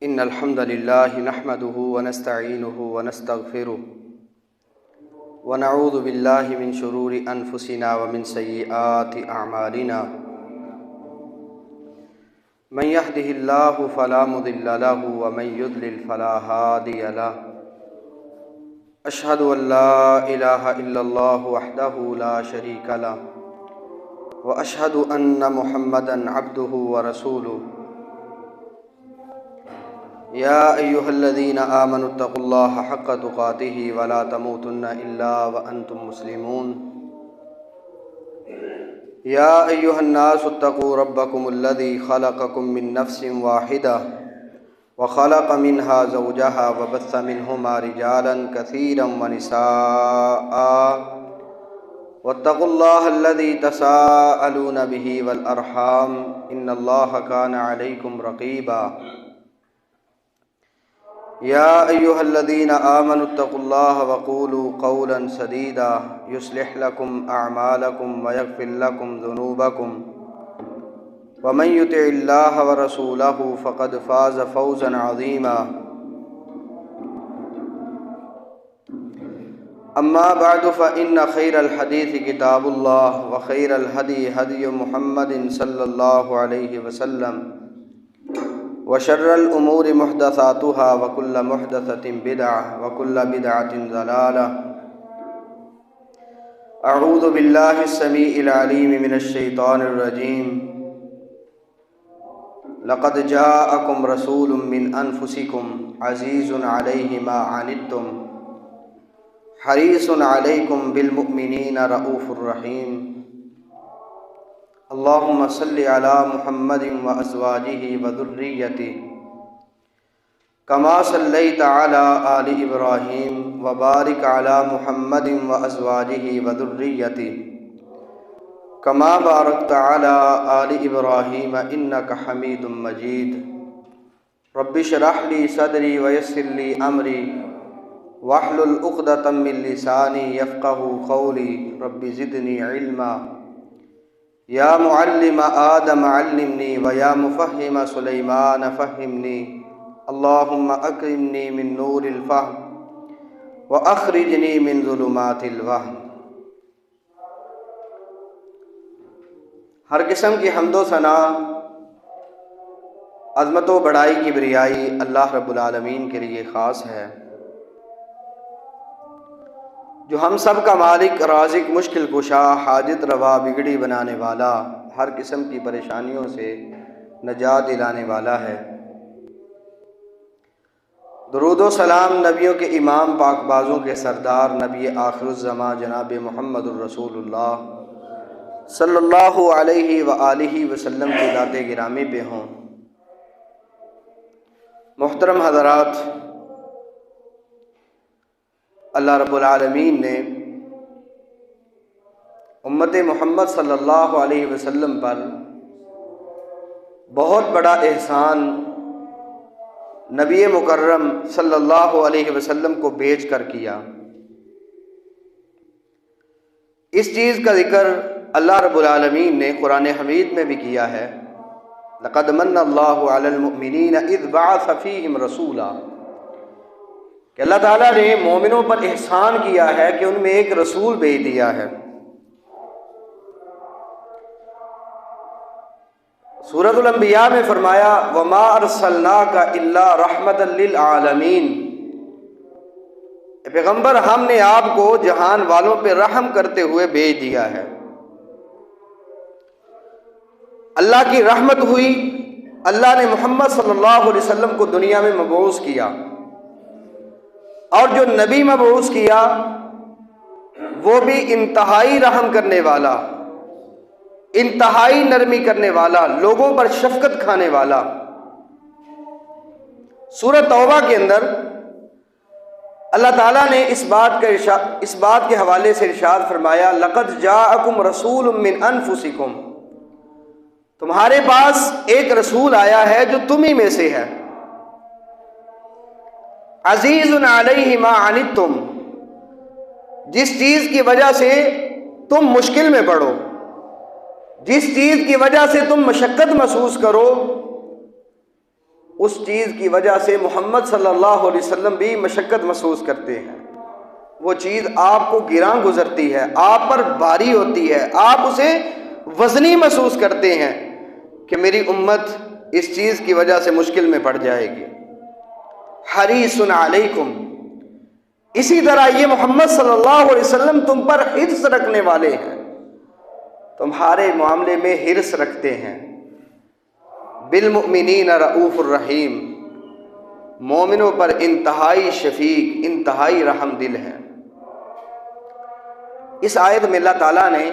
إن الحمد لله نحمده ونستعينه ونستغفره ونعوذ بالله من شرور أنفسنا ومن سيئات أعمالنا من يهده الله فلا مضل له ومن يضلل فلا هادي له أشهد أن لا إله إلا الله وحده لا شريك له وأشهد أن محمدًا عبده ورسوله يا أيها الذين آمنوا اتقوا الله حق تقاته ولا تموتن إلا وأنتم مسلمون يا أيها الناس اتقوا ربكم الذي خلقكم من نفس واحدة وخلق منها زوجها وبث منهما رجالا كثيرا ونساء واتقوا الله الذي تساءلون به والأرحام إن الله كان عليكم رقيبا يا أيها الذين آمنوا اتقوا الله وقولوا قولا سديدا يصلح لكم أعمالكم ويغفر لكم ذنوبكم ومن يطع الله ورسوله فقد فاز فوزا عظيما أما بعد فإن خير الحديث كتاب الله وخير الهدي هدي محمد صلى الله عليه وسلم وشر الأمور محدثاتها وكل محدثة بدعة وكل بدعة ضلالة أعوذ بالله السميع العليم من الشيطان الرجيم لقد جاءكم رسول من أنفسكم عزيز عليه ما عنتم حريص عليكم بالمؤمنين رؤوف رحيم اللهم صل على محمد وأزواجه وذريته كما صليت على آل إبراهيم وبارك على محمد وأزواجه وذريته كما باركت على آل إبراهيم إنك حميد مجيد رب اشرح لي صدري ويسر لي أمري واحلل عقدة من لساني يفقهوا قولي رب زدني علما يا معلم آدم علمني ويا مفهم سليمان فهمني اللهم أكرمني من نور الفهم وأخرجني من ظلمات الوهم۔ ہر قسم کی حمد و ثنا، عظمت و بڑائی کی بریائی اللہ رب العالمین کے لیے خاص ہے، جو ہم سب کا مالک، رازق، مشکل کشا، حاجت روا، بگڑی بنانے والا، ہر قسم کی پریشانیوں سے نجات دلانے والا ہے۔ درود و سلام نبیوں کے امام، پاک بازوں کے سردار، نبی آخر الزماں جناب محمد الرسول اللہ صلی اللہ علیہ وآلہ وسلم کی ذات گرامی پہ ہوں۔ محترم حضرات، اللہ رب العالمین نے امت محمد صلی اللہ علیہ وسلم پر بہت بڑا احسان نبی مکرم صلی اللہ علیہ وسلم کو بھیج کر کیا۔ اس چیز کا ذکر اللہ رب العالمین نے قرآن حمید میں بھی کیا ہے، لقد من اللہ علی المؤمنین اذ بعث فیہم رسولا، کہ اللہ تعالیٰ نے مومنوں پر احسان کیا ہے کہ ان میں ایک رسول بھیج دیا ہے۔ سورۃ الانبیاء میں فرمایا وَمَا أَرْسَلْنَاكَ إِلَّا رَحْمَةً لِّلْعَالَمِينَ، اے پیغمبر ہم نے آپ کو جہان والوں پہ رحم کرتے ہوئے بھیج دیا ہے۔ اللہ کی رحمت ہوئی، اللہ نے محمد صلی اللہ علیہ وسلم کو دنیا میں مبعوث کیا، اور جو نبی مبعوث کیا وہ بھی انتہائی رحم کرنے والا، انتہائی نرمی کرنے والا، لوگوں پر شفقت کھانے والا۔ سورۃ توبہ کے اندر اللہ تعالیٰ نے اس بات کے حوالے سے ارشاد فرمایا لقد جاءکم رسول من انفسکم، تمہارے پاس ایک رسول آیا ہے جو تمہیں میں سے ہے، عزیز علیہ ما عنتم، جس چیز کی وجہ سے تم مشکل میں پڑو، جس چیز کی وجہ سے تم مشقت محسوس کرو، اس چیز کی وجہ سے محمد صلی اللہ علیہ وسلم بھی مشقت محسوس کرتے ہیں، وہ چیز آپ کو گراں گزرتی ہے، آپ پر بھاری ہوتی ہے، آپ اسے وزنی محسوس کرتے ہیں کہ میری امت اس چیز کی وجہ سے مشکل میں پڑ جائے گی۔ حریص علیکم، اسی طرح یہ محمد صلی اللہ علیہ وسلم تم پر حرص رکھنے والے ہیں، تمہارے معاملے میں حرص رکھتے ہیں۔ بالمؤمنین رؤوف الرحیم، مومنوں پر انتہائی شفیق، انتہائی رحم دل ہے۔ اس آیت میں اللہ تعالیٰ نے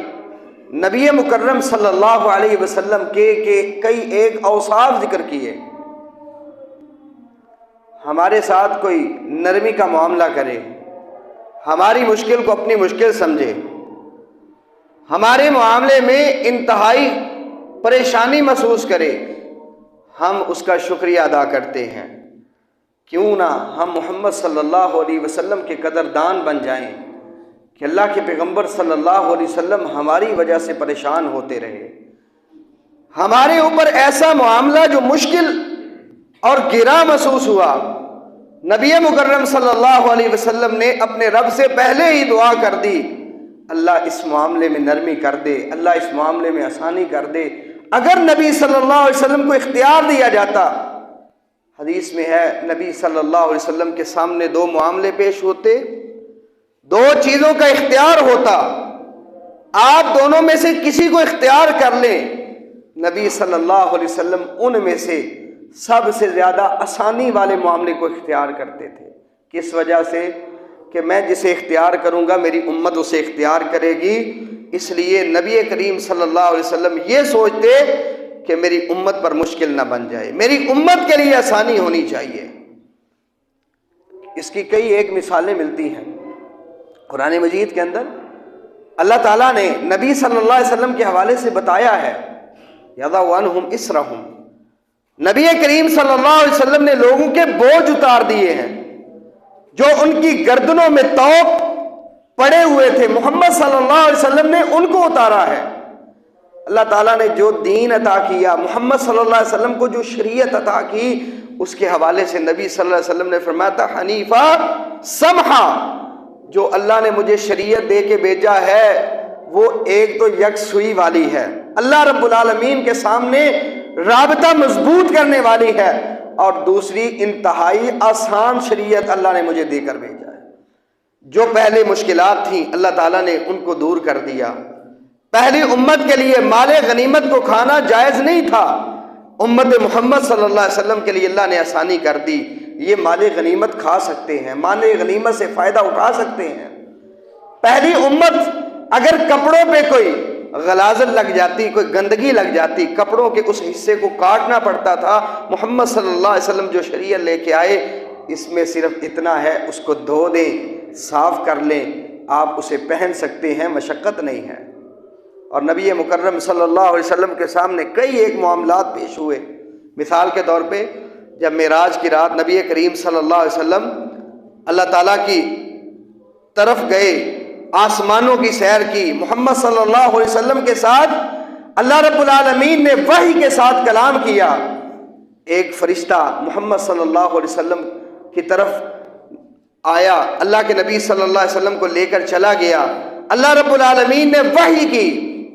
نبی مکرم صلی اللہ علیہ وسلم کے کئی ایک اوصاف ذکر کیے۔ ہمارے ساتھ کوئی نرمی کا معاملہ کرے، ہماری مشکل کو اپنی مشکل سمجھے، ہمارے معاملے میں انتہائی پریشانی محسوس کرے، ہم اس کا شکریہ ادا کرتے ہیں۔ کیوں نہ ہم محمد صلی اللہ علیہ وسلم کے قدردان بن جائیں کہ اللہ کے پیغمبر صلی اللہ علیہ وسلم ہماری وجہ سے پریشان ہوتے رہے، ہمارے اوپر ایسا معاملہ جو مشکل اور گراں محسوس ہوا، نبی مکرم صلی اللہ علیہ وسلم نے اپنے رب سے پہلے ہی دعا کر دی، اللہ اس معاملے میں نرمی کر دے، اللہ اس معاملے میں آسانی کر دے۔ اگر نبی صلی اللہ علیہ وسلم کو اختیار دیا جاتا، حدیث میں ہے نبی صلی اللہ علیہ وسلم کے سامنے دو معاملے پیش ہوتے، دو چیزوں کا اختیار ہوتا، آپ دونوں میں سے کسی کو اختیار کر لیں، نبی صلی اللہ علیہ وسلم ان میں سے سب سے زیادہ آسانی والے معاملے کو اختیار کرتے تھے۔ کس وجہ سے؟ کہ میں جسے اختیار کروں گا میری امت اسے اختیار کرے گی، اس لیے نبی کریم صلی اللہ علیہ وسلم یہ سوچتے کہ میری امت پر مشکل نہ بن جائے، میری امت کے لیے آسانی ہونی چاہیے۔ اس کی کئی ایک مثالیں ملتی ہیں قرآن مجید کے اندر۔ اللہ تعالیٰ نے نبی صلی اللہ علیہ وسلم کے حوالے سے بتایا ہے، یضع عنہم اسرہم، نبی کریم صلی اللہ علیہ وسلم نے لوگوں کے بوجھ اتار دیے ہیں جو ان کی گردنوں میں طوق پڑے ہوئے تھے، محمد صلی اللہ علیہ وسلم نے ان کو اتارا ہے۔ اللہ تعالیٰ نے جو دین عطا کیا، محمد صلی اللہ علیہ وسلم کو جو شریعت عطا کی، اس کے حوالے سے نبی صلی اللہ علیہ وسلم نے فرمایا تھا حنیفہ سمحا، جو اللہ نے مجھے شریعت دے کے بھیجا ہے وہ ایک تو یکسوئی والی ہے، اللہ رب العالمین کے سامنے رابطہ مضبوط کرنے والی ہے، اور دوسری انتہائی آسان شریعت اللہ نے مجھے دے کر بھیجا ہے۔ جو پہلے مشکلات تھیں اللہ تعالیٰ نے ان کو دور کر دیا۔ پہلی امت کے لیے مال غنیمت کو کھانا جائز نہیں تھا، امت محمد صلی اللہ علیہ وسلم کے لیے اللہ نے آسانی کر دی، یہ مال غنیمت کھا سکتے ہیں، مال غنیمت سے فائدہ اٹھا سکتے ہیں۔ پہلی امت اگر کپڑوں پہ کوئی غلاظت لگ جاتی، کوئی گندگی لگ جاتی، کپڑوں کے اس حصے کو کاٹنا پڑتا تھا، محمد صلی اللہ علیہ وسلم جو شریعت لے کے آئے اس میں صرف اتنا ہے، اس کو دھو دیں، صاف کر لیں، آپ اسے پہن سکتے ہیں، مشقت نہیں ہے۔ اور نبی مکرم صلی اللہ علیہ وسلم کے سامنے کئی ایک معاملات پیش ہوئے۔ مثال کے طور پہ جب معراج کی رات نبی کریم صلی اللہ علیہ وسلم اللہ تعالیٰ کی طرف گئے، آسمانوں کی سیر کی، محمد صلی اللہ علیہ وسلم کے ساتھ اللہ رب العالمین نے وحی کے ساتھ کلام کیا، ایک فرشتہ محمد صلی اللہ علیہ وسلم کی طرف آیا، اللہ کے نبی صلی اللہ علیہ وسلم کو لے کر چلا گیا، اللہ رب العالمین نے وحی کی،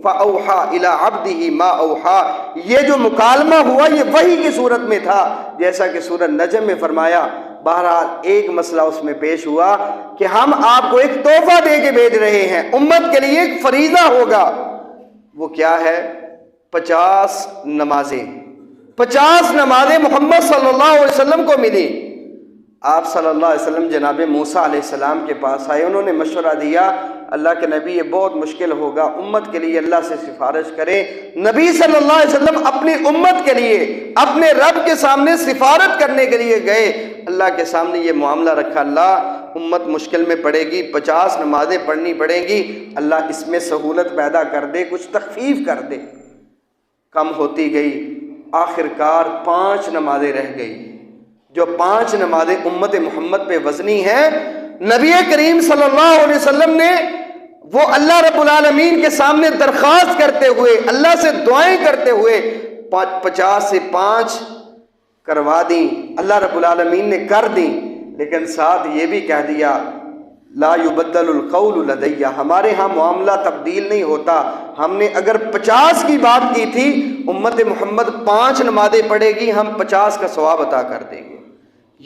فَأَوْحَى إِلَىٰ عَبْدِهِ مَا أَوْحَىٰ، یہ جو مکالمہ ہوا یہ وحی کی صورت میں تھا، جیسا کہ سورۃ نجم میں فرمایا۔ بہرحال ایک مسئلہ اس میں پیش ہوا کہ ہم آپ کو ایک تحفہ دے کے بھیج رہے ہیں، امت کے لیے ایک فریضہ ہوگا، وہ کیا ہے؟ 50 نمازیں، 50 نمازیں محمد صلی اللہ علیہ وسلم کو ملی۔ آپ صلی اللہ علیہ وسلم جناب موسیٰ علیہ السلام کے پاس آئے، انہوں نے مشورہ دیا، اللہ کے نبی یہ بہت مشکل ہوگا، امت کے لیے اللہ سے سفارش کریں۔ نبی صلی اللہ علیہ وسلم اپنی امت کے لیے اپنے رب کے سامنے سفارت کرنے کے لیے گئے، اللہ کے سامنے یہ معاملہ رکھا، اللہ امت مشکل میں پڑے گی، 50 نمازیں پڑھنی پڑیں گی، اللہ اس میں سہولت پیدا کر دے، کچھ تخفیف کر دے۔ کم ہوتی گئی، آخر کار 5 نمازیں رہ گئی، جو 5 نمازیں امت محمد پہ وزنی ہیں۔ نبی کریم صلی اللہ علیہ وسلم نے وہ اللہ رب العالمین کے سامنے درخواست کرتے ہوئے، اللہ سے دعائیں کرتے ہوئے 50 سے 5 کروا دیں، اللہ رب العالمین نے کر دیں، لیکن ساتھ یہ بھی کہہ دیا لا یبدل القول لدی، ہمارے ہاں معاملہ تبدیل نہیں ہوتا۔ ہم نے اگر 50 کی بات کی تھی، امت محمد 5 نمازیں پڑھے گی، ہم 50 کا ثواب عطا کر دیں گے۔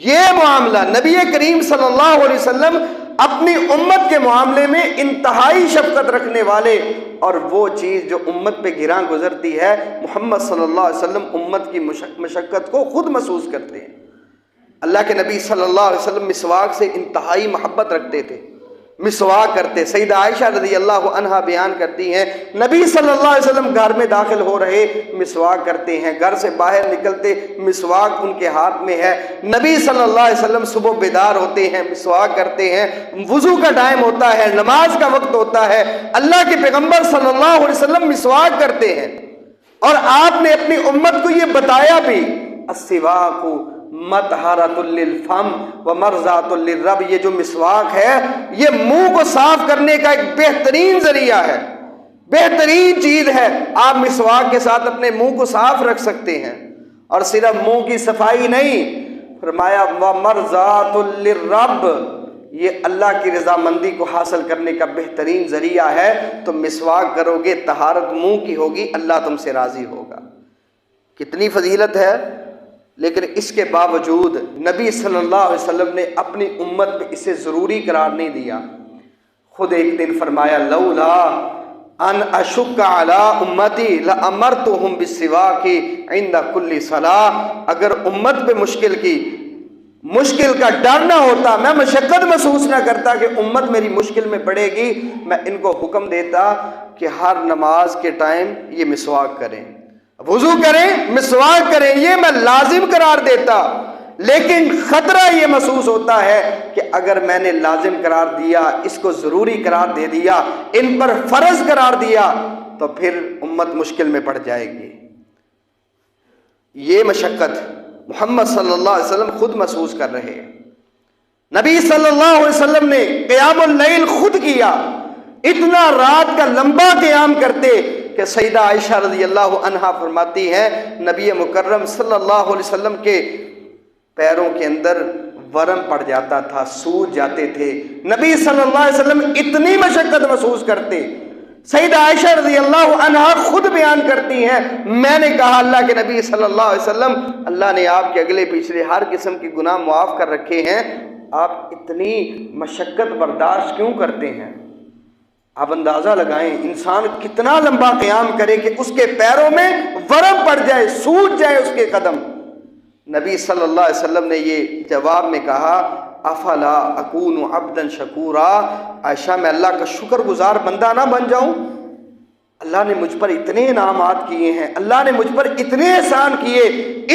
یہ معاملہ نبی کریم صلی اللہ علیہ وسلم اپنی امت کے معاملے میں انتہائی شفقت رکھنے والے، اور وہ چیز جو امت پہ گراں گزرتی ہے، محمد صلی اللہ علیہ وسلم امت کی مشقت کو خود محسوس کرتے ہیں۔ اللہ کے نبی صلی اللہ علیہ وسلم مسواک سے انتہائی محبت رکھتے تھے، مسواک کرتے۔ سیدہ عائشہ رضی اللہ عنہا بیان کرتی ہیں نبی صلی اللہ علیہ وسلم گھر میں داخل ہو رہے مسواک کرتے ہیں، گھر سے باہر نکلتے مسواک ان کے ہاتھ میں ہے۔ نبی صلی اللہ علیہ وسلم صبح بیدار ہوتے ہیں، مسواک کرتے ہیں، وضو کا ٹائم ہوتا ہے، نماز کا وقت ہوتا ہے، اللہ کے پیغمبر صلی اللہ علیہ وسلم مسواک کرتے ہیں۔ اور آپ نے اپنی امت کو یہ بتایا بھی، السواک مطہرۃ للفم ومرضاۃ للرب، یہ جو مسواک ہے یہ منہ کو صاف کرنے کا ایک بہترین ذریعہ ہے، بہترین چیز ہے۔ آپ مسواک کے ساتھ اپنے منہ کو صاف رکھ سکتے ہیں، اور صرف منہ کی صفائی نہیں، فرمایا ومرضاۃ للرب، یہ اللہ کی رضامندی کو حاصل کرنے کا بہترین ذریعہ ہے۔ تم مسواک کرو گے، طہارت منہ کی ہوگی، اللہ تم سے راضی ہوگا۔ کتنی فضیلت ہے، لیکن اس کے باوجود نبی صلی اللہ علیہ وسلم نے اپنی امت میں اسے ضروری قرار نہیں دیا۔ خود ایک دن فرمایا لولا ان اشق علی امتی لامرتهم بالسواک عند کل صلاۃ، اگر امت پہ مشکل کا ڈر نہ ہوتا، میں مشقت محسوس نہ کرتا کہ امت میری مشکل میں پڑے گی، میں ان کو حکم دیتا کہ ہر نماز کے ٹائم یہ مسواک کریں، وضو کریں، مسواک کریں، یہ میں لازم قرار دیتا۔ لیکن خطرہ یہ محسوس ہوتا ہے کہ اگر میں نے لازم قرار دیا، اس کو ضروری قرار دے دیا، ان پر فرض قرار دیا، تو پھر امت مشکل میں پڑ جائے گی۔ یہ مشقت محمد صلی اللہ علیہ وسلم خود محسوس کر رہے ہیں۔ نبی صلی اللہ علیہ وسلم نے قیام اللیل خود کیا، اتنا رات کا لمبا قیام کرتے کہ سیدہ عائشہ رضی اللہ عنہا فرماتی ہیں نبی مکرم صلی اللہ علیہ وسلم کے پیروں کے اندر ورم پڑ جاتا تھا، سوج جاتے تھے، نبی صلی اللہ علیہ وسلم اتنی مشقت محسوس کرتے۔ سیدہ عائشہ رضی اللہ عنہا خود بیان کرتی ہیں میں نے کہا اللہ کے نبی صلی اللہ علیہ وسلم، اللہ نے آپ کے اگلے پچھلے ہر قسم کی گناہ معاف کر رکھے ہیں، آپ اتنی مشقت برداشت کیوں کرتے ہیں؟ آپ اندازہ لگائیں انسان کتنا لمبا قیام کرے کہ اس کے پیروں میں ورم پڑ جائے، سوج جائے اس کے قدم۔ نبی صلی اللہ علیہ وسلم نے یہ جواب میں کہا افلا اکون عبدا شکورا، عائشہ میں اللہ کا شکر گزار بندہ نہ بن جاؤں؟ اللہ نے مجھ پر اتنے انعامات کیے ہیں، اللہ نے مجھ پر اتنے احسان کیے،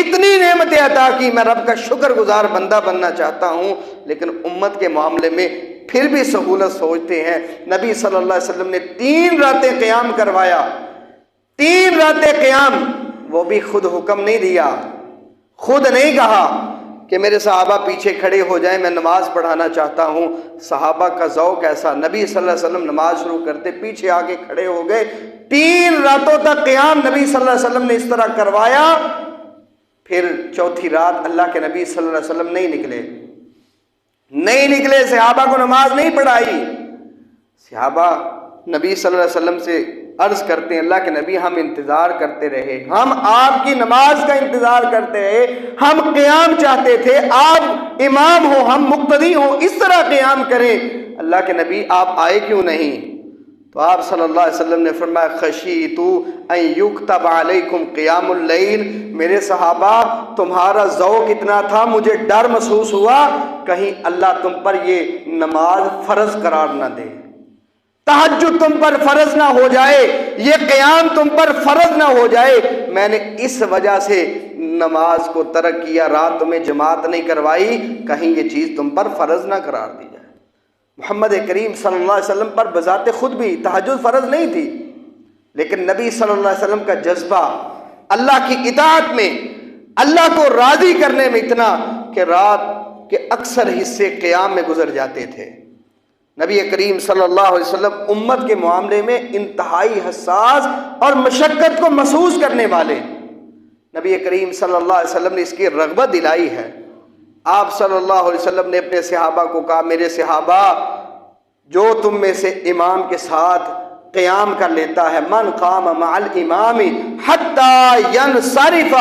اتنی نعمتیں عطا کی، میں رب کا شکر گزار بندہ بننا چاہتا ہوں، لیکن امت کے معاملے میں پھر بھی سہولت سوچتے ہیں۔ نبی صلی اللہ علیہ وسلم نے 3 راتیں قیام کروایا، 3 راتیں قیام، وہ بھی خود حکم نہیں دیا، خود نہیں کہا کہ میرے صحابہ پیچھے کھڑے ہو جائیں میں نماز پڑھانا چاہتا ہوں۔ صحابہ کا ذوق ایسا، نبی صلی اللہ علیہ وسلم نماز شروع کرتے پیچھے آ کے کھڑے ہو گئے، 3 راتوں تک قیام نبی صلی اللہ علیہ وسلم نے اس طرح کروایا۔ پھر چوتھی رات اللہ کے نبی صلی اللہ علیہ وسلم نہیں نکلے، صحابہ کو نماز نہیں پڑھائی۔ صحابہ نبی صلی اللہ علیہ وسلم سے عرض کرتے ہیں اللہ کے نبی ہم انتظار کرتے رہے، ہم آپ کی نماز کا انتظار کرتے رہے، ہم قیام چاہتے تھے، آپ امام ہو ہم مقتدی ہوں، اس طرح قیام کریں، اللہ کے نبی آپ آئے کیوں نہیں؟ تو آپ صلی اللہ علیہ وسلم نے فرمایا خشیت ان یکتب علیکم قیام اللیل، میرے صحابہ تمہارا ذوق اتنا تھا، مجھے ڈر محسوس ہوا کہیں اللہ تم پر یہ نماز فرض قرار نہ دے، تہجد تم پر فرض نہ ہو جائے، یہ قیام تم پر فرض نہ ہو جائے، میں نے اس وجہ سے نماز کو ترک کیا، رات تمہیں جماعت نہیں کروائی، کہیں یہ چیز تم پر فرض نہ قرار دی جائے۔ محمد کریم صلی اللہ علیہ وسلم پر بذات خود بھی تہجد فرض نہیں تھی، لیکن نبی صلی اللہ علیہ وسلم کا جذبہ اللہ کی اطاعت میں، اللہ کو راضی کرنے میں اتنا کہ رات کے اکثر حصے قیام میں گزر جاتے تھے۔ نبی کریم صلی اللہ علیہ وسلم امت کے معاملے میں انتہائی حساس اور مشقت کو محسوس کرنے والے، نبی کریم صلی اللہ علیہ وسلم نے اس کی رغبت دلائی ہے۔ آپ صلی اللہ علیہ وسلم نے اپنے صحابہ کو کہا، میرے صحابہ، جو تم میں سے امام کے ساتھ قیام کر لیتا ہے، من قام مع الامام حتی ینصرف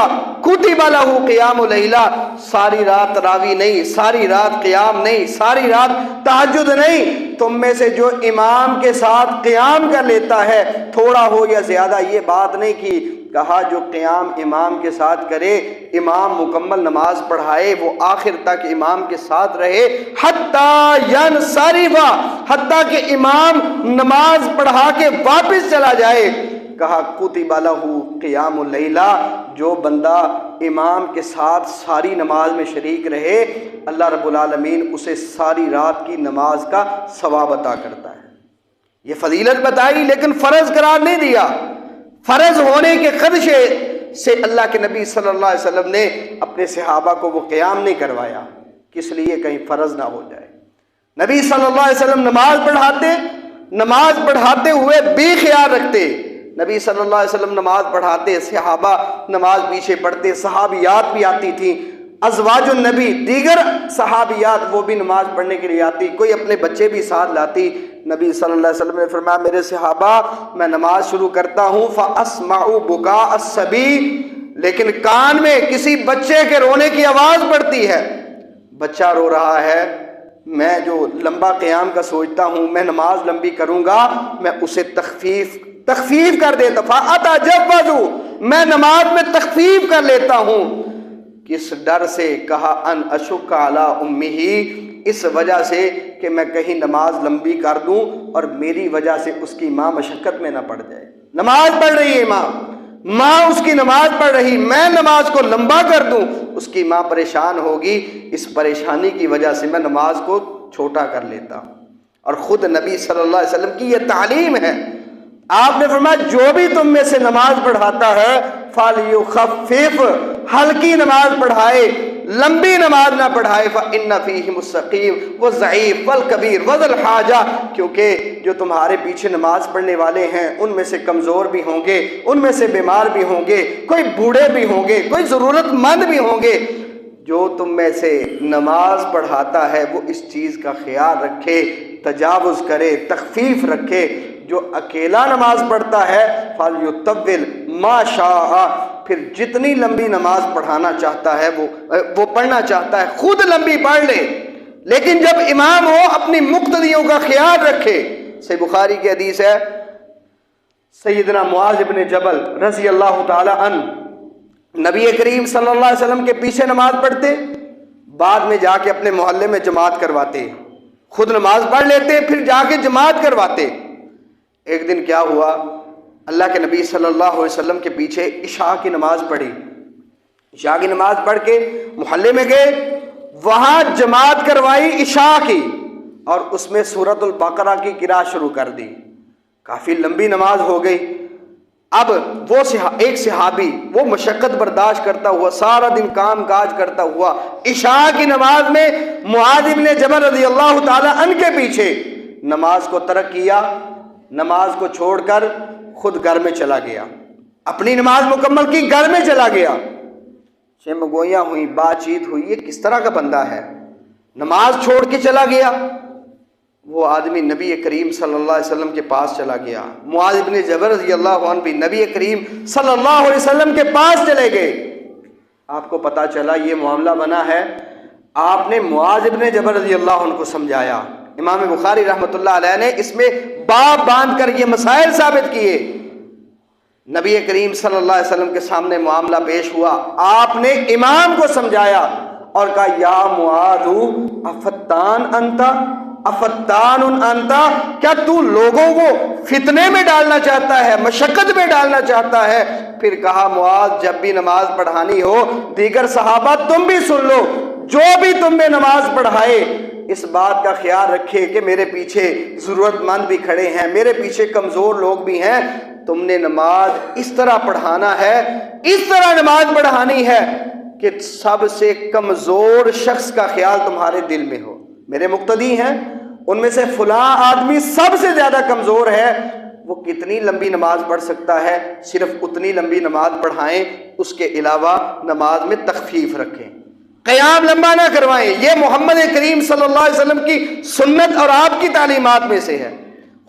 کتب لہ قیام لیلہ، ساری رات تراویح نہیں، ساری رات قیام نہیں، ساری رات تہجد نہیں، تم میں سے جو امام کے ساتھ قیام کر لیتا ہے، تھوڑا ہو یا زیادہ یہ بات نہیں کی، کہا جو قیام امام کے ساتھ کرے، امام مکمل نماز پڑھائے، وہ آخر تک امام کے ساتھ رہے، حتی ینصرف، حتیٰ کہ امام نماز پڑھا کے واپس چلا جائے، کہا کتب لہ قیام اللیلہ، جو بندہ امام کے ساتھ ساری نماز میں شریک رہے، اللہ رب العالمین اسے ساری رات کی نماز کا ثواب عطا کرتا ہے۔ یہ فضیلت بتائی لیکن فرض قرار نہیں دیا۔ فرض ہونے کے خدشے سے اللہ کے نبی صلی اللہ علیہ وسلم نے اپنے صحابہ کو وہ قیام نہیں کروایا، کس لیے کہیں فرض نہ ہو جائے۔ نبی صلی اللہ علیہ وسلم نماز پڑھاتے ہوئے بھی خیال رکھتے، نبی صلی اللہ علیہ وسلم نماز پڑھاتے، صحابہ نماز پیچھے پڑھتے، صحابیات بھی آتی تھیں، ازواج النبی دیگر صحابیات وہ بھی نماز پڑھنے کے لیے آتی، کوئی اپنے بچے بھی ساتھ لاتی۔ نبی صلی اللہ علیہ وسلم نے فرمایا، میرے صحابہ، میں نماز شروع کرتا ہوں فَأَسْمَعُ بُكَاءَ الصَّبِيِّ، لیکن کان میں کسی بچے کے رونے کی آواز پڑتی ہے، بچہ رو رہا ہے، میں جو لمبا قیام کا سوچتا ہوں، میں نماز لمبی کروں گا، میں اسے تخفیف کر دیتا، فَأَتَجَوَّزُ، میں نماز میں تخفیف کر لیتا ہوں، کس ڈر سے؟ کہا ان اشک علی امہ، اس وجہ سے کہ میں کہیں نماز لمبی کر دوں اور میری وجہ سے اس کی ماں مشقت میں نہ پڑ جائے۔ نماز پڑھ رہی ہے ماں اس کی نماز پڑھ رہی، میں نماز کو لمبا کر دوں، اس کی ماں پریشان ہوگی، اس پریشانی کی وجہ سے میں نماز کو چھوٹا کر لیتا ہوں۔ اور خود نبی صلی اللہ علیہ وسلم کی یہ تعلیم ہے، آپ نے فرمایا جو بھی تم میں سے نماز پڑھاتا ہے فَلْيُخَفِّفْ، ہلکی نماز پڑھائے، لمبی نماز نہ پڑھائے، فَإِنَّ فِيهِمُ السَّقِيمَ وَالضَّعِيفَ وَالْكَبِيرَ وَذَا الْحَاجَةِ، کیونکہ جو تمہارے پیچھے نماز پڑھنے والے ہیں ان میں سے کمزور بھی ہوں گے، ان میں سے بیمار بھی ہوں گے، کوئی بوڑھے بھی ہوں گے، کوئی ضرورت مند بھی ہوں گے، جو تم میں سے نماز پڑھاتا ہے وہ اس چیز کا خیال رکھے، تجاوز کرے، تخفیف رکھے۔ جو اکیلا نماز پڑھتا ہے فَلْيُطَوِّلْ مَا شَاءَ، پھر جتنی لمبی نماز پڑھانا چاہتا ہے وہ پڑھنا چاہتا ہے خود لمبی پڑھ لے، لیکن جب امام ہو اپنی مقتدیوں کا خیال رکھے۔ صحیح بخاری کی حدیث ہے، سیدنا معاذ بن جبل رضی اللہ تعالی عنہ نبی کریم صلی اللہ علیہ وسلم کے پیچھے نماز پڑھتے، بعد میں جا کے اپنے محلے میں جماعت کرواتے، خود نماز پڑھ لیتے پھر جا کے جماعت کرواتے۔ ایک دن کیا ہوا، اللہ کے نبی صلی اللہ علیہ وسلم کے پیچھے عشاء کی نماز پڑھی، عشاء کی نماز پڑھ کے محلے میں گئے، وہاں جماعت کروائی عشاء کی، اور اس میں سورۃ البقرہ کی قراءت شروع کر دی، کافی لمبی نماز ہو گئی۔ اب وہ ایک صحابی وہ مشقت برداشت کرتا ہوا، سارا دن کام کاج کرتا ہوا، عشاء کی نماز میں معاذ بن جبل رضی اللہ تعالی عنہ کے پیچھے نماز کو ترک کیا، نماز کو چھوڑ کر خود گھر میں چلا گیا، اپنی نماز مکمل کی، گھر میں چلا گیا۔ چمگویاں ہوئی، بات چیت ہوئی، یہ کس طرح کا بندہ ہے، نماز چھوڑ کے چلا گیا۔ وہ آدمی نبی کریم صلی اللہ علیہ وسلم کے پاس چلا گیا، معاذ بن جبل رضی اللہ عنہ بھی نبی کریم صلی اللہ علیہ وسلم کے پاس چلے گئے۔ آپ کو پتا چلا یہ معاملہ بنا ہے، آپ نے معاذ بن جبل رضی اللہ عنہ کو سمجھایا۔ امام بخاری رحمۃ اللہ علیہ نے اس میں باب باندھ کر یہ مسائل ثابت کیے۔ نبی کریم صلی اللہ علیہ وسلم کے سامنے معاملہ پیش ہوا، آپ نے امام کو سمجھایا اور کہا یا معاذ افتان انت، کیا تو لوگوں کو فتنے میں ڈالنا چاہتا ہے، مشقت میں ڈالنا چاہتا ہے؟ پھر کہا معاذ جب بھی نماز پڑھانی ہو، دیگر صحابہ تم بھی سن لو، جو بھی تم نے نماز پڑھائے اس بات کا خیال رکھے کہ میرے پیچھے ضرورت مند بھی کھڑے ہیں، میرے پیچھے کمزور لوگ بھی ہیں، تم نے نماز اس طرح پڑھانا ہے، اس طرح نماز پڑھانی ہے کہ سب سے کمزور شخص کا خیال تمہارے دل میں ہو۔ میرے مقتدی ہیں، ان میں سے فلاں آدمی سب سے زیادہ کمزور ہے، وہ کتنی لمبی نماز پڑھ سکتا ہے، صرف اتنی لمبی نماز پڑھائیں، اس کے علاوہ نماز میں تخفیف رکھیں، قیام لمبا نہ کروائیں۔ یہ محمد کریم صلی اللہ علیہ وسلم کی سنت اور آپ کی تعلیمات میں سے ہے۔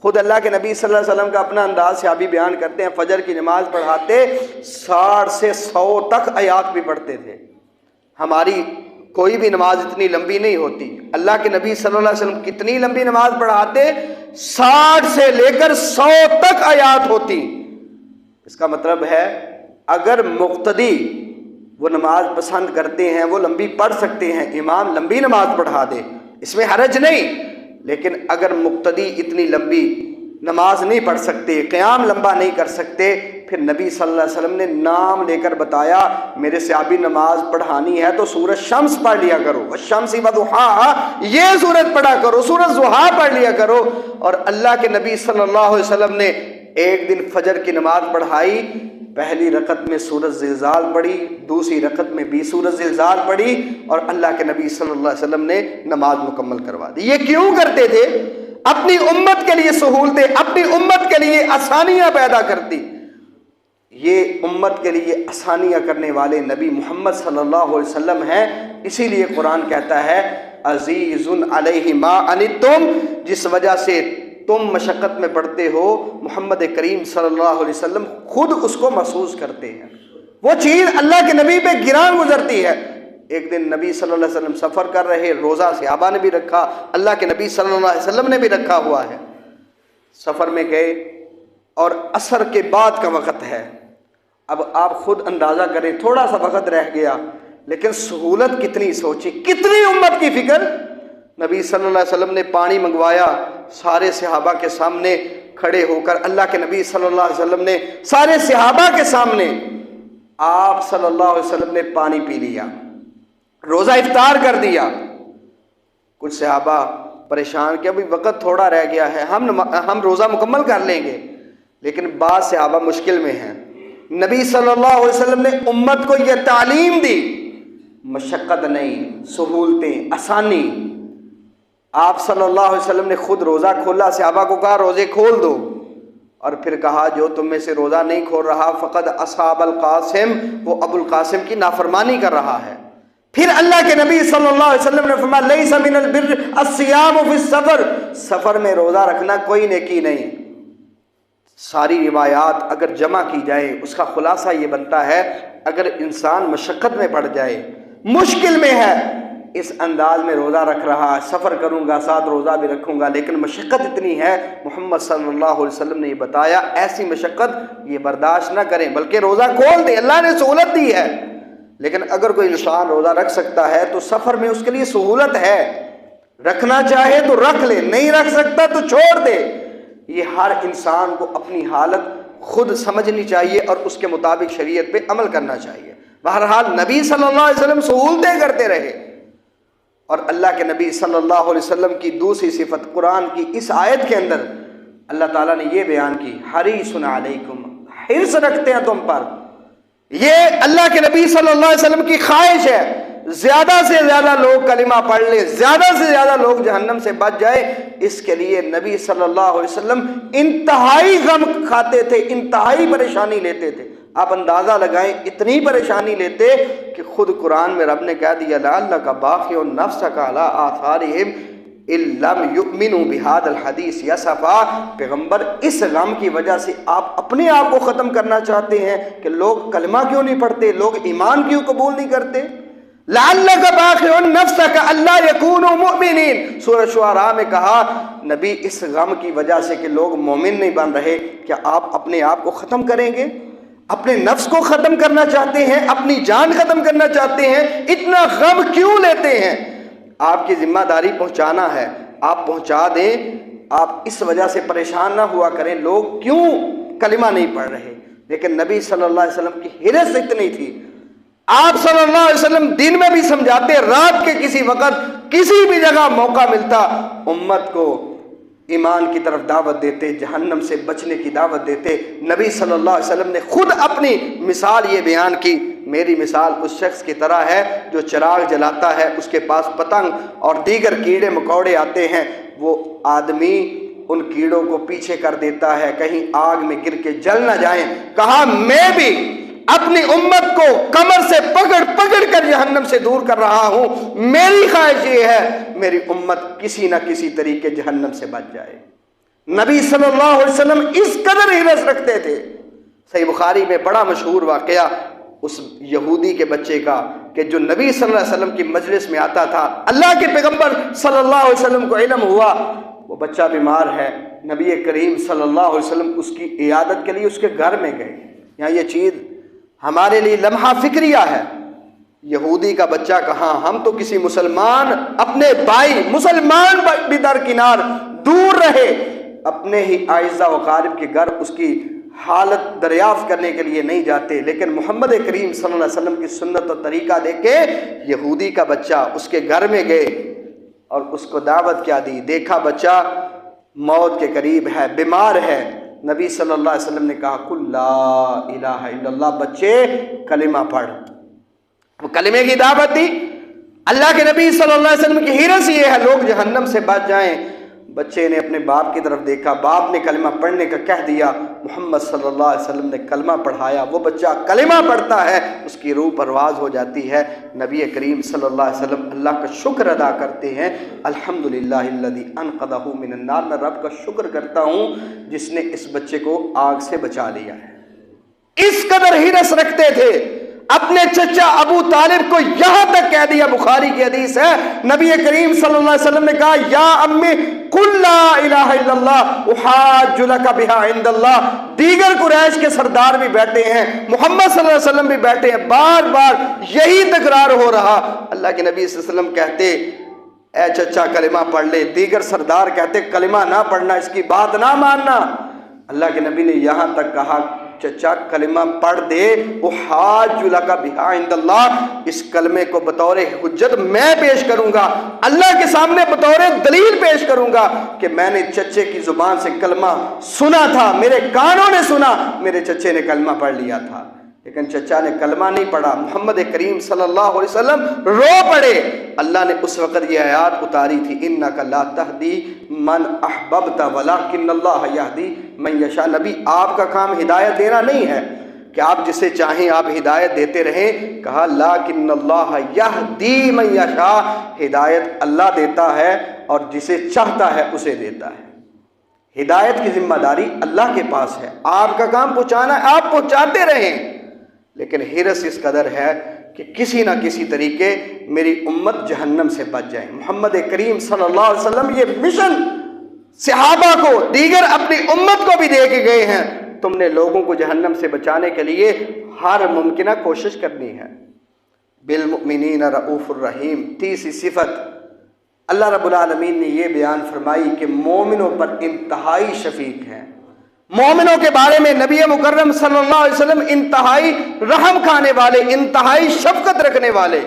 خود اللہ کے نبی صلی اللہ علیہ وسلم کا اپنا انداز صحابی بیان کرتے ہیں، فجر کی نماز پڑھاتے 60 سے 100 تک آیات بھی پڑھتے تھے۔ ہماری کوئی بھی نماز اتنی لمبی نہیں ہوتی۔ اللہ کے نبی صلی اللہ علیہ وسلم کتنی لمبی نماز پڑھاتے؟ 60 سے لے کر 100 تک آیات ہوتی۔ اس کا مطلب ہے اگر مقتدی وہ نماز پسند کرتے ہیں، وہ لمبی پڑھ سکتے ہیں، امام لمبی نماز پڑھا دے، اس میں حرج نہیں۔ لیکن اگر مقتدی اتنی لمبی نماز نہیں پڑھ سکتے، قیام لمبا نہیں کر سکتے، پھر نبی صلی اللہ علیہ وسلم نے نام لے کر بتایا میرے صحابی نماز پڑھانی ہے تو سورۃ شمس پڑھ لیا کرو، والشمس وضحاها، یہ سورت پڑھا کرو، سورۃ ضحیٰ پڑھ لیا کرو۔ اور اللہ کے نبی صلی اللہ علیہ وسلم نے ایک دن فجر کی نماز پڑھائی، پہلی رکعت میں سورۃ زلزال پڑھی، دوسری رکعت میں بھی سورۃ زلزال پڑھی، اور اللہ کے نبی صلی اللہ علیہ وسلم نے نماز مکمل کروا دی۔ یہ کیوں کرتے تھے؟ اپنی امت کے لیے سہولتیں، اپنی امت کے لیے آسانیاں پیدا کرتی۔ یہ امت کے لیے آسانیاں کرنے والے نبی محمد صلی اللہ علیہ وسلم ہیں۔ اسی لیے قرآن کہتا ہے عزیز علیہ ما عنتم، جس وجہ سے تم مشقت میں پڑتے ہو، محمد کریم صلی اللہ علیہ وسلم خود اس کو محسوس کرتے ہیں۔ وہ چیز اللہ کے نبی پہ گران گزرتی ہے۔ ایک دن نبی صلی اللہ علیہ وسلم سفر کر رہے، روزہ صحابہ نے بھی رکھا، اللہ کے نبی صلی اللہ علیہ وسلم نے بھی رکھا ہوا ہے۔ سفر میں گئے اور عصر کے بعد کا وقت ہے۔ اب آپ خود اندازہ کریں، تھوڑا سا وقت رہ گیا، لیکن سہولت کتنی، سوچی کتنی امت کی فکر۔ نبی صلی اللہ علیہ وسلم نے پانی منگوایا، سارے صحابہ کے سامنے کھڑے ہو کر اللہ کے نبی صلی اللہ علیہ وسلم نے سارے صحابہ کے سامنے آپ صلی اللہ علیہ وسلم نے پانی پی لیا، روزہ افطار کر دیا۔ کچھ صحابہ پریشان کہ ابھی وقت تھوڑا رہ گیا ہے، ہم روزہ مکمل کر لیں گے، لیکن بعض صحابہ مشکل میں ہیں۔ نبی صلی اللہ علیہ وسلم نے امت کو یہ تعلیم دی، مشقت نہیں، سہولتیں، آسانی۔ آپ صلی اللہ علیہ وسلم نے خود روزہ کھولا، صحابہ کو کہا روزے کھول دو، اور پھر کہا جو تم میں سے روزہ نہیں کھول رہا فقد اصحاب القاسم، وہ ابو القاسم کی نافرمانی کر رہا ہے۔ پھر اللہ کے نبی صلی اللہ علیہ وسلم نے فرمایا لیس من البر الصیام فی السفر، سفر میں روزہ رکھنا کوئی نیکی نہیں۔ ساری روایات اگر جمع کی جائے اس کا خلاصہ یہ بنتا ہے، اگر انسان مشقت میں پڑ جائے، مشکل میں ہے، اس انداز میں روزہ رکھ رہا، سفر کروں گا ساتھ روزہ بھی رکھوں گا، لیکن مشقت اتنی ہے، محمد صلی اللہ علیہ وسلم نے یہ بتایا ایسی مشقت یہ برداشت نہ کریں، بلکہ روزہ کھول دیں، اللہ نے سہولت دی ہے۔ لیکن اگر کوئی انسان روزہ رکھ سکتا ہے تو سفر میں اس کے لیے سہولت ہے، رکھنا چاہے تو رکھ لے، نہیں رکھ سکتا تو چھوڑ دے۔ یہ ہر انسان کو اپنی حالت خود سمجھنی چاہیے اور اس کے مطابق شریعت پہ عمل کرنا چاہیے۔ بہرحال نبی صلی اللہ علیہ وسلم سہولتیں کرتے رہے، اور اللہ کے نبی صلی اللہ علیہ وسلم کی دوسری صفت قرآن کی اس آیت کے اندر اللہ تعالیٰ نے یہ بیان کی، حریص علیکم، حرص رکھتے ہیں تم پر۔ یہ اللہ کے نبی صلی اللہ علیہ وسلم کی خواہش ہے زیادہ سے زیادہ لوگ کلمہ پڑھ لیں، زیادہ سے زیادہ لوگ جہنم سے بچ جائے۔ اس کے لیے نبی صلی اللہ علیہ وسلم انتہائی غم کھاتے تھے، انتہائی پریشانی لیتے تھے۔ آپ اندازہ لگائیں اتنی پریشانی لیتے کہ خود قرآن میں رب نے کہہ دیا لعلک باخع نفسک علی آثارہم ان لم یؤمنوا بہذا الحدیث اسفا، پیغمبر اس غم کی وجہ سے آپ اپنے آپ کو ختم کرنا چاہتے ہیں کہ لوگ کلمہ کیوں نہیں پڑھتے، لوگ ایمان کیوں قبول نہیں کرتے۔ لعلک باخع نفسک الا یکونوا مؤمنین، سورہ شعراء میں کہا نبی اس غم کی وجہ سے کہ لوگ مومن نہیں بن رہے، کیا آپ اپنے آپ کو ختم کریں گے؟ اپنے نفس کو ختم کرنا چاہتے ہیں، اپنی جان ختم کرنا چاہتے ہیں، اتنا غم کیوں لیتے ہیں؟ آپ کی ذمہ داری پہنچانا ہے، آپ پہنچا دیں۔ آپ اس وجہ سے پریشان نہ ہوا کریں لوگ کیوں کلمہ نہیں پڑھ رہے، لیکن نبی صلی اللہ علیہ وسلم کی حرص اتنی تھی، آپ صلی اللہ علیہ وسلم دن میں بھی سمجھاتے، رات کے کسی وقت کسی بھی جگہ موقع ملتا امت کو ایمان کی طرف دعوت دیتے، جہنم سے بچنے کی دعوت دیتے۔ نبی صلی اللہ علیہ وسلم نے خود اپنی مثال یہ بیان کی، میری مثال اس شخص کی طرح ہے جو چراغ جلاتا ہے، اس کے پاس پتنگ اور دیگر کیڑے مکوڑے آتے ہیں، وہ آدمی ان کیڑوں کو پیچھے کر دیتا ہے کہیں آگ میں گر کے جل نہ جائیں۔ کہا میں بھی اپنی امت کو کمر سے پکڑ پکڑ کر جہنم سے دور کر رہا ہوں، میری خواہش یہ ہے میری امت کسی نہ کسی طریقے جہنم سے بچ جائے۔ نبی صلی اللہ علیہ وسلم اس قدر حرص رکھتے تھے۔ صحیح بخاری میں بڑا مشہور واقعہ اس یہودی کے بچے کا کہ جو نبی صلی اللہ علیہ وسلم کی مجلس میں آتا تھا، اللہ کے پیغمبر صلی اللہ علیہ وسلم کو علم ہوا وہ بچہ بیمار ہے، نبی کریم صلی اللہ علیہ وسلم اس کی عیادت کے لیے اس کے گھر میں گئے۔ یہاں یہ چیز ہمارے لیے لمحہ فکریہ ہے۔ یہودی کا بچہ کہاں، ہم تو کسی مسلمان اپنے بھائی مسلمان بھی درکنار دور رہے اپنے ہی اعزاء و اقارب کے گھر اس کی حالت دریافت کرنے کے لیے نہیں جاتے، لیکن محمد کریم صلی اللہ علیہ وسلم کی سنت و طریقہ دیکھ کے یہودی کا بچہ اس کے گھر میں گئے اور اس کو دعوت کیا دی۔ دیکھا بچہ موت کے قریب ہے، بیمار ہے، نبی صلی اللہ علیہ وسلم نے کہا قل لا الہ الا اللہ، بچے کلمہ پڑھ۔ وہ کلمے کی دعوت دی۔ اللہ کے نبی صلی اللہ علیہ وسلم کی حرص یہ ہے لوگ جہنم سے بچ جائیں۔ بچے نے اپنے باپ کی طرف دیکھا، باپ نے کلمہ پڑھنے کا کہہ دیا، محمد صلی اللہ علیہ وسلم نے کلمہ پڑھایا، وہ بچہ کلمہ پڑھتا ہے، اس کی روح پرواز ہو جاتی ہے۔ نبی کریم صلی اللہ علیہ وسلم اللہ کا شکر ادا کرتے ہیں، الحمدللہ الذی انقذہ من النار، میں رب کا شکر کرتا ہوں جس نے اس بچے کو آگ سے بچا لیا ہے۔ اس قدر حرص رکھتے تھے۔ اپنے چچا ابو طالب کو یہاں تک کہہ دیا، بخاری کی حدیث ہے، نبی کریم صلی اللہ علیہ وسلم نے کہا یا امی قل لا الہ الا اللہ احاج لک بہا عند اللہ۔ دیگر قریش کے سردار بھی بیٹھے ہیں، محمد صلی اللہ علیہ وسلم بھی بیٹھے ہیں، بار بار یہی تکرار ہو رہا۔ اللہ کے نبی صلی اللہ علیہ وسلم کہتے اے چچا کلمہ پڑھ لے، دیگر سردار کہتے کلمہ نہ پڑھنا، اس کی بات نہ ماننا۔ اللہ کے نبی نے یہاں تک کہا چچا کلمہ پڑھ دے، احاج لک بہا عند اللہ، اس کلمے کو بطور حجت میں پیش کروں گا، اللہ کے سامنے بطور دلیل پیش کروں گا کہ میں نے چچے کی زبان سے کلمہ سنا تھا، میرے کانوں نے سنا، میرے چچے نے کلمہ پڑھ لیا تھا، لیکن چچا نے کلمہ نہیں پڑھا۔ محمد کریم صلی اللہ علیہ وسلم رو پڑے۔ اللہ نے اس وقت یہ آیات اتاری تھی، انک لا تہدی من احببت ولکن اللہ یہدی من یشاء۔ نبی آپ کا کام ہدایت دینا نہیں ہے کہ آپ جسے چاہیں آپ ہدایت دیتے رہیں، کہا لیکن اللہ یہدی من یشاء، ہدایت اللہ دیتا ہے اور جسے چاہتا ہے اسے دیتا ہے۔ ہدایت کی ذمہ داری اللہ کے پاس ہے، آپ کا کام پہنچانا ہے، آپ پہنچاتے رہیں، لیکن حرص اس قدر ہے کہ کسی نہ کسی طریقے میری امت جہنم سے بچ جائے۔ محمد کریم صلی اللہ علیہ وسلم یہ مشن صحابہ کو، دیگر اپنی امت کو بھی دے کے گئے ہیں، تم نے لوگوں کو جہنم سے بچانے کے لیے ہر ممکنہ کوشش کرنی ہے۔ بالمؤمنین رؤوف الرحیم، تیسری صفت اللہ رب العالمین نے یہ بیان فرمائی کہ مومنوں پر انتہائی شفیق ہیں۔ مومنوں کے بارے میں نبی مکرم صلی اللہ علیہ وسلم انتہائی رحم کھانے والے، انتہائی شفقت رکھنے والے۔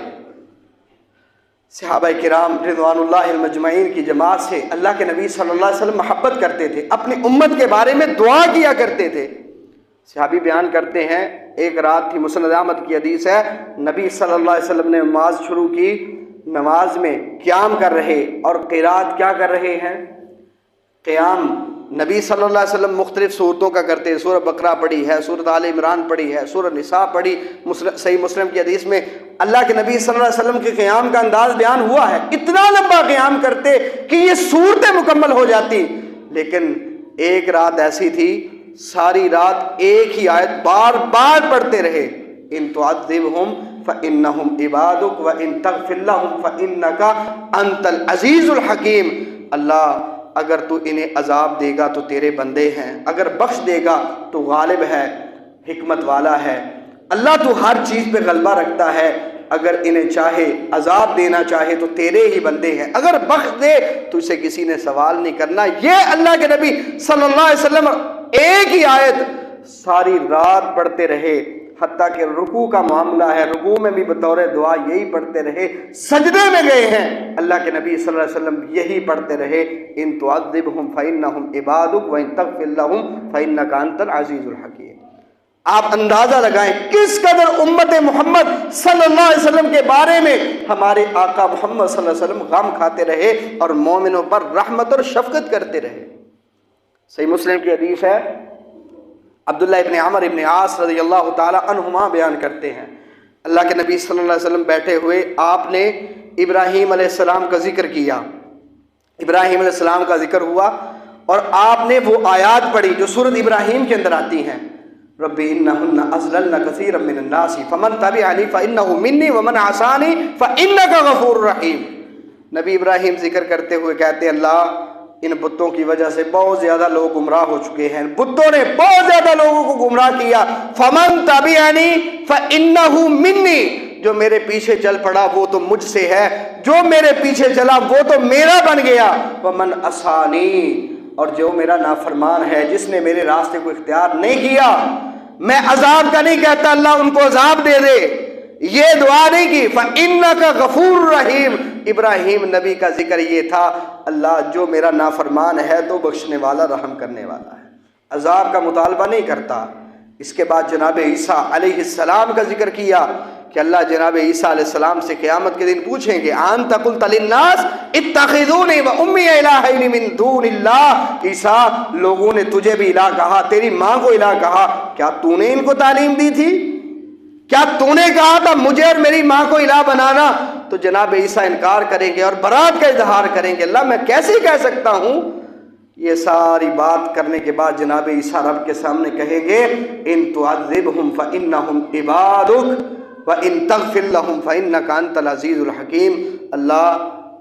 صحابہ کرام رضوان اللہ المجمعین کی جماعت سے اللہ کے نبی صلی اللہ علیہ وسلم محبت کرتے تھے، اپنی امت کے بارے میں دعا کیا کرتے تھے۔ صحابی بیان کرتے ہیں ایک رات تھی، مسند احمد کی حدیث ہے، نبی صلی اللہ علیہ وسلم نے نماز شروع کی، نماز میں قیام کر رہے اور قرات کیا کر رہے ہیں؟ قیام۔ نبی صلی اللہ علیہ وسلم مختلف صورتوں کا کرتے ہیں، سورہ بقرہ پڑھی ہے، سورہ آل عمران پڑھی ہے، سورہ نساء پڑھی، صحیح مسلم کی حدیث میں اللہ کے نبی صلی اللہ علیہ وسلم کے قیام کا انداز بیان ہوا ہے، اتنا لمبا قیام کرتے کہ یہ صورتیں مکمل ہو جاتی۔ لیکن ایک رات ایسی تھی، ساری رات ایک ہی آیت بار بار پڑھتے رہے، ان تعذبہم فإنہم عبادک وإن تغفر لہم فإنک انت العزیز الحکیم۔ اللہ اگر تو انہیں عذاب دے گا تو تیرے بندے ہیں، اگر بخش دے گا تو غالب ہے، حکمت والا ہے۔ اللہ تو ہر چیز پہ غلبہ رکھتا ہے، اگر انہیں چاہے عذاب دینا چاہے تو تیرے ہی بندے ہیں، اگر بخش دے تو اسے کسی نے سوال نہیں کرنا۔ یہ اللہ کے نبی صلی اللہ علیہ وسلم ایک ہی آیت ساری رات پڑھتے رہے، حتیٰ کہ رکوع کا معاملہ ہے، رکوع میں بھی بطور دعا یہی پڑھتے رہے، سجدے میں گئے ہیں اللہ کے نبی صلی اللہ علیہ وسلم یہی پڑھتے رہے، ان تعذبہم فإنہم عبادک وإن تغفر لہم فإنک انت العزیز الحکیم۔ آپ اندازہ لگائیں کس قدر امت محمد صلی اللہ علیہ وسلم کے بارے میں ہمارے آقا محمد صلی اللہ علیہ وسلم غم کھاتے رہے اور مومنوں پر رحمت اور شفقت کرتے رہے۔ صحیح مسلم کی حدیث ہے، عبداللہ ابن عمر ابن عاص رضی اللہ تعالی عنہما بیان کرتے ہیں، اللہ کے نبی صلی اللہ علیہ وسلم بیٹھے ہوئے آپ نے ابراہیم علیہ السلام کا ذکر کیا، ابراہیم علیہ السلام کا ذکر ہوا اور آپ نے وہ آیات پڑھی جو سورۃ ابراہیم کے اندر آتی ہیں، رب انہن اضللن کثیرا من الناس فمن تبعنی فانہ منی ومن عصانی فانک غفور رحیم۔ نبی ابراہیم ذکر کرتے ہوئے کہتے ہیں اللہ ان بتوں کی وجہ سے بہت زیادہ لوگ گمراہ ہو چکے ہیں، بتوں نے بہت زیادہ لوگوں کو گمراہ کیا، فمن تبعنی فانہ منی، جو میرے پیچھے چل پڑا وہ تو مجھ سے ہے، جو میرے پیچھے چلا وہ تو میرا بن گیا، ومن عصانی، اور جو میرا نافرمان ہے جس نے میرے راستے کو اختیار نہیں کیا، میں عذاب کا نہیں کہتا اللہ ان کو عذاب دے دے، یہ دعا نہیں کی، فَإِنَّكَ غَفُورٌ رَحِيمٌ۔ ابراہیم نبی کا ذکر یہ تھا اللہ جو میرا نافرمان ہے تو بخشنے والا رحم کرنے والا ہے، عذاب کا مطالبہ نہیں کرتا۔ اس کے بعد جناب عیسیٰ علیہ السلام کا ذکر کیا کہ اللہ جناب عیسیٰ علیہ السلام سے قیامت کے دن پوچھیں گے أَنْتَ قُلْتَ لِلنَّاسِ اتَّخِذُونِي وَأُمِّيَ إِلَٰهَيْنِ مِن دُونِ اللَّهِ، عیسیٰ لوگوں نے تجھے بھی الہ کہا، تیری ماں کو الہ کہا، کیا تو نے ان کو تعلیم دی تھی؟ کیا تو نے کہا تھا مجھے اور میری ماں کو الہ بنانا؟ تو جناب عیسیٰ انکار کریں گے اور برات کا اظہار کریں گے، اللہ میں کیسے کہہ سکتا ہوں؟ یہ ساری بات کرنے کے بعد جناب عیسیٰ رب کے سامنے کہیں گے ان تعذبہم فانہم عبادک وان تغفر لہم فانک انت العزیز الحکیم، اللہ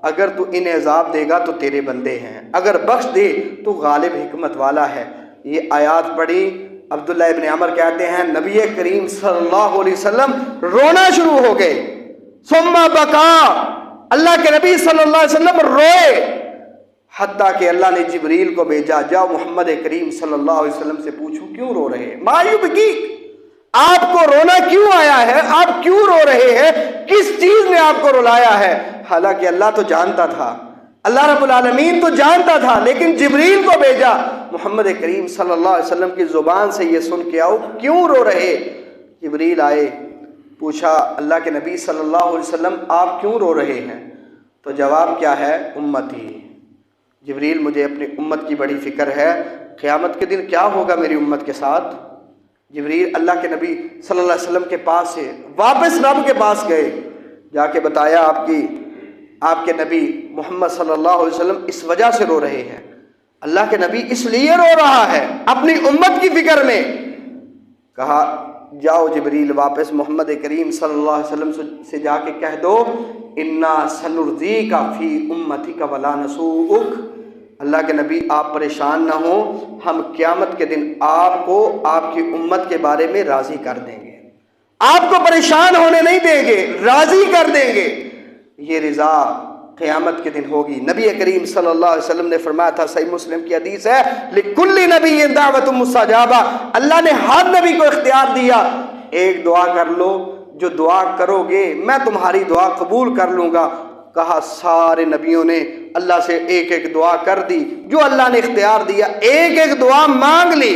اگر تو انہیں عذاب دے گا تو تیرے بندے ہیں، اگر بخش دے تو غالب حکمت والا ہے۔ یہ آیات پڑھی، عبداللہ ابن عمر کہتے ہیں نبی کریم صلی اللہ علیہ وسلم رونا شروع ہو گئے، ثم بکا، اللہ کے نبی صلی اللہ علیہ وسلم روئے، حتیٰ کہ اللہ نے جبریل کو بھیجا، جاؤ محمد کریم صلی اللہ علیہ وسلم سے پوچھو کیوں رو رہے ہیں، ما یبکیک، آپ کو رونا کیوں آیا ہے، آپ کیوں رو رہے ہیں، کس چیز نے آپ کو رلایا ہے؟ حالانکہ اللہ تو جانتا تھا، اللہ رب العالمین تو جانتا تھا، لیکن جبریل کو بھیجا محمد کریم صلی اللہ علیہ وسلم کی زبان سے یہ سن کے آؤ کیوں رو رہے۔ جبریل آئے، پوچھا اللہ کے نبی صلی اللہ علیہ وسلم آپ کیوں رو رہے ہیں؟ تو جواب کیا ہے؟ امتی، جبریل مجھے اپنی امت کی بڑی فکر ہے، قیامت کے دن کیا ہوگا میری امت کے ساتھ۔ جبریل اللہ کے نبی صلی اللہ علیہ وسلم کے پاس سے واپس رب کے پاس گئے، جا کے بتایا آپ کے نبی محمد صلی اللہ علیہ وسلم اس وجہ سے رو رہے ہیں، اللہ کے نبی اس لیے رو رہا ہے اپنی امت کی فکر میں۔ کہا جاؤ جبریل واپس محمد کریم صلی اللہ علیہ وسلم سے جا کے کہہ دو انا سنرضیک فی امتک ولا نسوءک، اللہ کے نبی آپ پریشان نہ ہوں، ہم قیامت کے دن آپ کو آپ کی امت کے بارے میں راضی کر دیں گے، آپ کو پریشان ہونے نہیں دیں گے، راضی کر دیں گے۔ یہ رضا قیامت کے دن ہوگی۔ نبی کریم صلی اللہ علیہ وسلم نے فرمایا تھا، صحیح مسلم کی حدیث ہے، لِكُلِّ نَبِيٍّ دَعْوَةٌ مُسْتَجَابَةٌ، اللہ نے ہر نبی کو اختیار دیا، ایک دعا کر لو، جو دعا کرو گے میں تمہاری دعا قبول کر لوں گا۔ کہا سارے نبیوں نے اللہ سے ایک ایک دعا کر دی، جو اللہ نے اختیار دیا ایک ایک دعا مانگ لی۔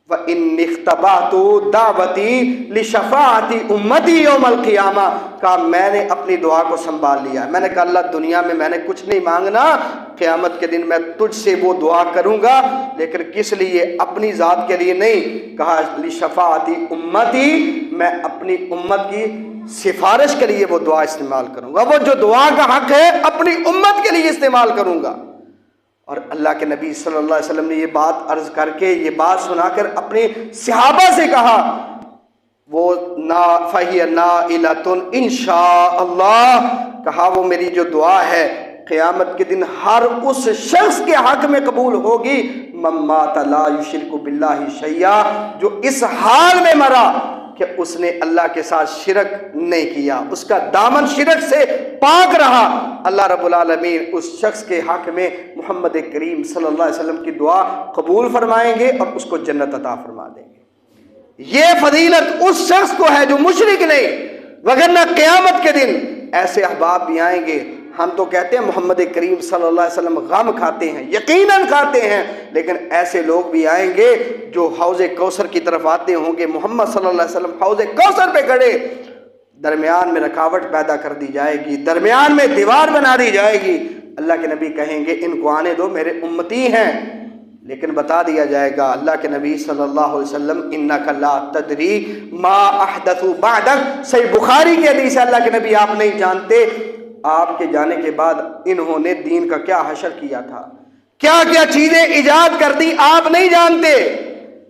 وَإِنِّ اخْتَبَعْتُ دَعْوَتِي لِشَفَاعَةِ أُمَّتِي يَوْمَ الْقِيَامَةِ، کہا میں نے اپنی دعا کو سنبھال لیا، میں نے کہا اللہ دنیا میں نے کچھ نہیں مانگنا، قیامت کے دن میں تجھ سے وہ دعا کروں گا، لیکن کس لیے؟ اپنی ذات کے لیے نہیں، کہا لِشَفَاعَةِ أُمَّتِي، میں اپنی امت کی سفارش کے لیے وہ دعا استعمال کروں گا، وہ جو دعا کا حق ہے اپنی امت کے لیے استعمال کروں گا۔ اور اللہ کے نبی صلی اللہ علیہ وسلم نے یہ بات عرض کر کے، یہ بات سنا کر اپنے صحابہ سے کہا وہ فَهِيَ نَائِلَةٌ إِنشَاءَ، کہا وہ میری جو دعا ہے قیامت کے دن ہر اس شخص کے حق میں قبول ہوگی، مَن مَاتَ لَا يُشْرِكُ بِاللَّهِ شَيْئًا، جو اس حال میں مرا کہ اس نے اللہ کے ساتھ شرک نہیں کیا، اس کا دامن شرک سے پاک رہا، اللہ رب العالمین اس شخص کے حق میں محمد کریم صلی اللہ علیہ وسلم کی دعا قبول فرمائیں گے اور اس کو جنت عطا فرما دیں گے۔ یہ فضیلت اس شخص کو ہے جو مشرک نہیں، وگرنہ قیامت کے دن ایسے احباب بھی آئیں گے، ہم تو کہتے ہیں محمد کریم صلی اللہ علیہ وسلم غم کھاتے ہیں، یقیناً کھاتے ہیں، لیکن ایسے لوگ بھی آئیں گے جو حوض کوثر کی طرف آتے ہوں گے، محمد صلی اللہ علیہ وسلم حوض کوثر پہ کھڑے، درمیان میں رکاوٹ پیدا کر دی جائے گی، درمیان میں دیوار بنا دی جائے گی، اللہ کے نبی کہیں گے ان کو آنے دو، میرے امتی ہیں، لیکن بتا دیا جائے گا اللہ کے نبی صلی اللہ علیہ وسلم انک لا تدری ما احدث بعدک، صحیح بخاری کی حدیث ہے، اللہ کے نبی آپ نہیں جانتے آپ کے جانے کے بعد انہوں نے دین کا کیا حشر کیا تھا، کیا کیا چیزیں ایجاد کر دی آپ نہیں جانتے،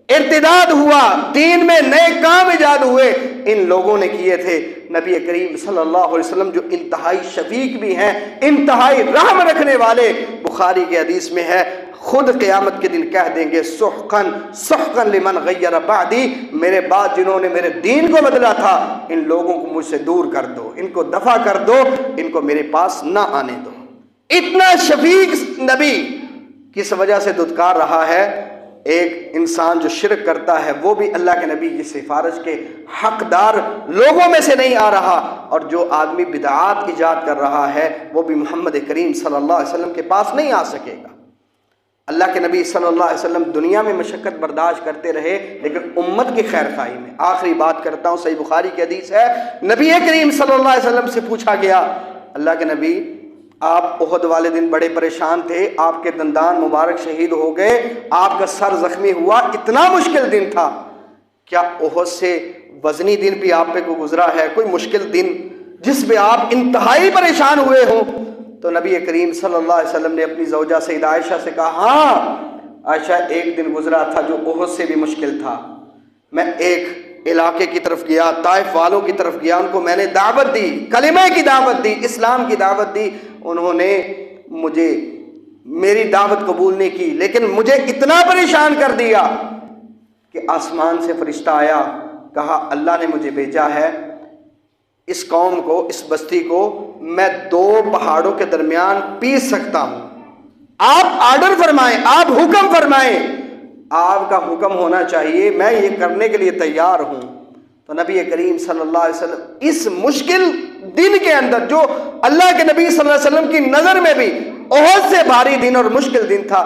ارتداد ہوا، دین میں نئے کام ایجاد ہوئے، ان لوگوں نے کیے تھے۔ نبی کریم صلی اللہ علیہ وسلم جو انتہائی شفیق بھی ہیں، انتہائی رحم رکھنے والے، بخاری کی حدیث میں ہے خود قیامت کے دن کہہ دیں گے سحقاً سحقاً لمن غیر بعدی، میرے بعد جنہوں نے میرے دین کو بدلا تھا ان لوگوں کو مجھ سے دور کر دو، ان کو دفع کر دو، ان کو میرے پاس نہ آنے دو۔ اتنا شفیق نبی کس وجہ سے دھتکار رہا ہے؟ ایک انسان جو شرک کرتا ہے وہ بھی اللہ کے نبی کی سفارش کے حقدار لوگوں میں سے نہیں آ رہا، اور جو آدمی بدعات ایجاد کر رہا ہے وہ بھی محمد کریم صلی اللہ علیہ وسلم کے پاس نہیں آ سکے گا۔ اللہ کے نبی صلی اللہ علیہ وسلم دنیا میں مشقت برداشت کرتے رہے لیکن امت کی خیر خواہی میں۔ آخری بات کرتا ہوں، صحیح بخاری کی حدیث ہے، نبی کریم صلی اللہ علیہ وسلم سے پوچھا گیا اللہ کے نبی آپ احد والے دن بڑے پریشان تھے، آپ کے دندان مبارک شہید ہو گئے، آپ کا سر زخمی ہوا، اتنا مشکل دن تھا، کیا احد سے وزنی دن بھی آپ پہ کو گزرا ہے، کوئی مشکل دن جس پہ آپ انتہائی پریشان ہوئے ہوں؟ تو نبی کریم صلی اللہ علیہ وسلم نے اپنی زوجہ سیدہ عائشہ سے کہا ہاں عائشہ ایک دن گزرا تھا جو احد سے بھی مشکل تھا، میں ایک علاقے کی طرف گیا، طائف والوں کی طرف گیا، ان کو میں نے دعوت دی، کلمہ کی دعوت دی، اسلام کی دعوت دی، انہوں نے مجھے میری دعوت قبول نہیں کی، لیکن مجھے اتنا پریشان کر دیا کہ آسمان سے فرشتہ آیا، کہا اللہ نے مجھے بھیجا ہے اس قوم کو، اس بستی کو میں 2 پہاڑوں کے درمیان پیس سکتا ہوں، آپ آرڈر فرمائیں، آپ حکم فرمائیں، آپ کا حکم ہونا چاہیے، میں یہ کرنے کے لیے تیار ہوں۔ تو نبی کریم صلی اللہ علیہ وسلم اس مشکل دن کے اندر، جو اللہ کے نبی صلی اللہ علیہ وسلم کی نظر میں بھی احد سے بھاری دن اور مشکل دن تھا،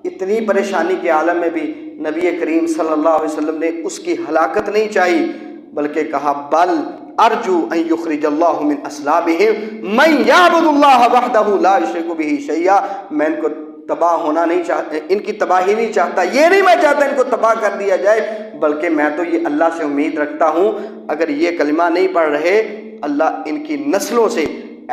اتنی پریشانی کے عالم میں بھی نبی کریم صلی اللہ علیہ وسلم نے اس کی ہلاکت نہیں چاہی، بلکہ کہا بل ارجو ان یخرج اللہ من اصلابہم من یعبد اللہ وحدہ لا یشرک بہ شیئا، میں ان کو تباہ ہونا نہیں چاہتا، ان کی تباہی نہیں چاہتا، یہ نہیں میں چاہتا ان کو تباہ کر دیا جائے، بلکہ میں تو یہ اللہ سے امید رکھتا ہوں اگر یہ کلمہ نہیں پڑھ رہے اللہ ان کی نسلوں سے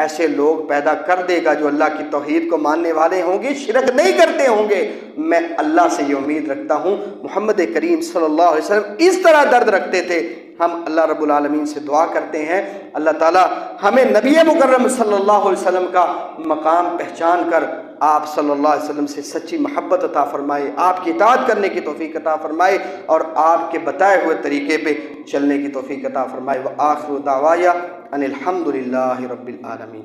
ایسے لوگ پیدا کر دے گا جو اللہ کی توحید کو ماننے والے ہوں گے، شرک نہیں کرتے ہوں گے، میں اللہ سے یہ امید رکھتا ہوں۔ محمد کریم صلی اللہ علیہ وسلم اس طرح درد رکھتے تھے۔ ہم اللہ رب العالمین سے دعا کرتے ہیں اللہ تعالی ہمیں نبی مکرم صلی اللہ علیہ وسلم کا مقام پہچان کر آپ صلی اللہ علیہ وسلم سے سچی محبت عطا فرمائے، آپ کی اطاعت کرنے کی توفیق عطا فرمائے اور آپ کے بتائے ہوئے طریقے پہ چلنے کی توفیق عطا فرمائے۔ وآخر دعوایا ان الحمد للہ رب العالمین۔